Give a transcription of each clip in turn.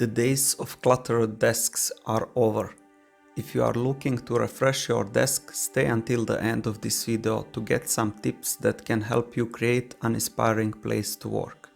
The days of cluttered desks are over. If you are looking to refresh your desk, stay until the end of this video to get some tips that can help you create an inspiring place to work.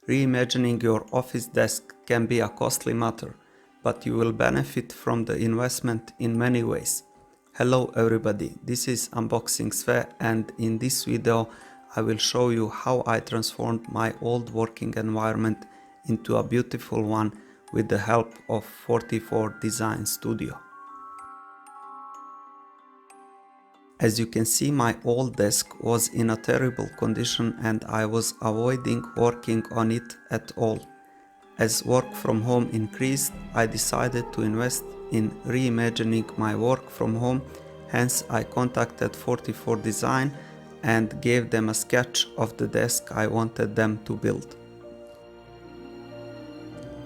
Reimagining your office desk can be a costly matter, but you will benefit from the investment in many ways. Hello everybody, this is Unboxing Sve, and in this video I will show you how I transformed my old working environment into a beautiful one with the help of 44 Design Studio. As you can see, my old desk was in a terrible condition and I was avoiding working on it at all. As work from home increased, I decided to invest in reimagining my work from home, hence I contacted 44 Design and gave them a sketch of the desk I wanted them to build.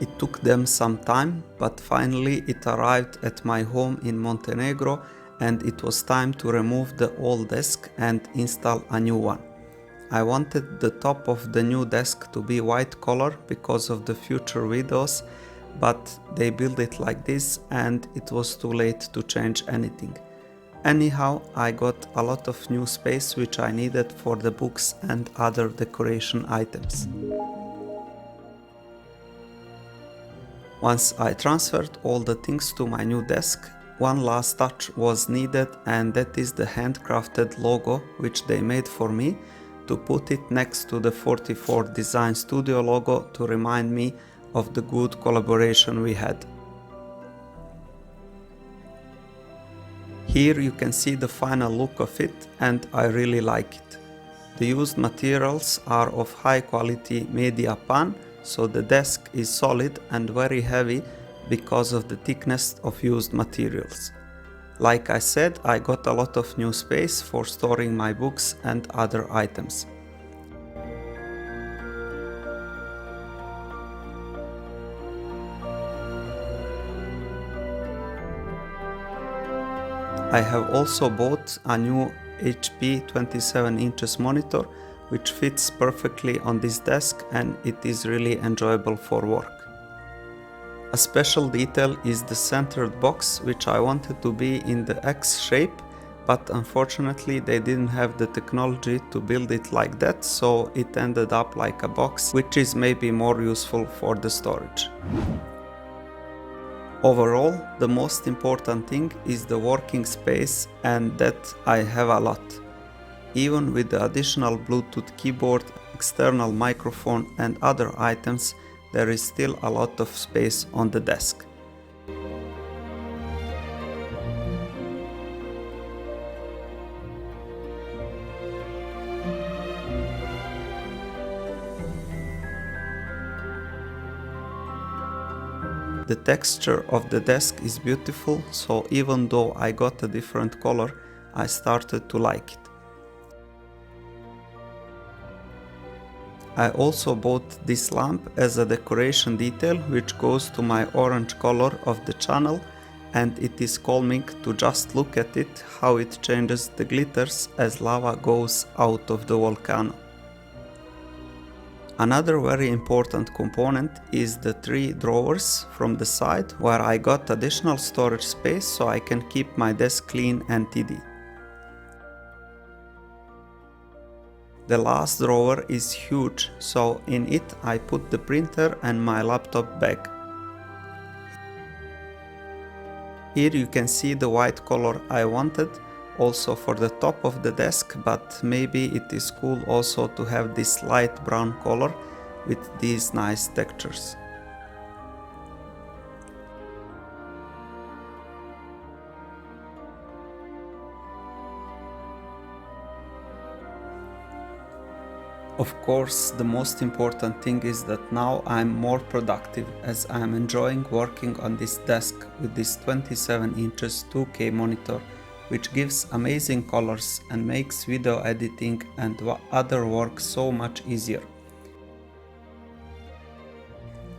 It took them some time, but finally it arrived at my home in Montenegro and it was time to remove the old desk and install a new one. I wanted the top of the new desk to be white color because of the future videos, but they built it like this and it was too late to change anything. Anyhow, I got a lot of new space which I needed for the books and other decoration items. Once I transferred all the things to my new desk, one last touch was needed, and that is the handcrafted logo which they made for me, to put it next to the 44 Design Studio logo to remind me of the good collaboration we had. Here you can see the final look of it and I really like it. The used materials are of high quality media pan, so the desk is solid and very heavy because of the thickness of used materials. Like I said, I got a lot of new space for storing my books and other items. I have also bought a new HP 27 inches monitor which fits perfectly on this desk and it is really enjoyable for work. A special detail is the centered box, which I wanted to be in the X shape, but unfortunately they didn't have the technology to build it like that, so it ended up like a box, which is maybe more useful for the storage. Overall, the most important thing is the working space, and that I have a lot. Even with the additional Bluetooth keyboard, external microphone and other items, there is still a lot of space on the desk. The texture of the desk is beautiful, so even though I got a different color, I started to like it. I also bought this lamp as a decoration detail which goes to my orange color of the channel, and it is calming to just look at it, how it changes the glitters as lava goes out of the volcano. Another very important component is the 3 drawers from the side, where I got additional storage space so I can keep my desk clean and tidy. The last drawer is huge, so in it I put the printer and my laptop bag. Here you can see the white color I wanted, also for the top of the desk, but maybe it is cool also to have this light brown color with these nice textures. Of course, the most important thing is that now I'm more productive, as I am enjoying working on this desk with this 27 inches 2K monitor which gives amazing colors and makes video editing and other work so much easier.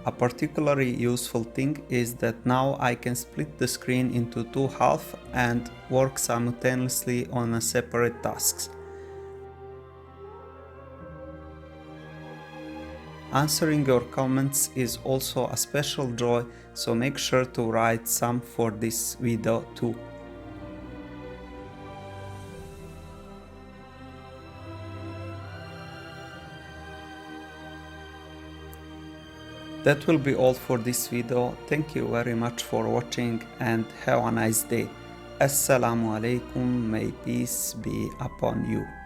A particularly useful thing is that now I can split the screen into two halves and work simultaneously on a separate tasks. Answering your comments is also a special joy, so make sure to write some for this video too. That will be all for this video. Thank you very much for watching and have a nice day. Assalamu alaikum, may peace be upon you.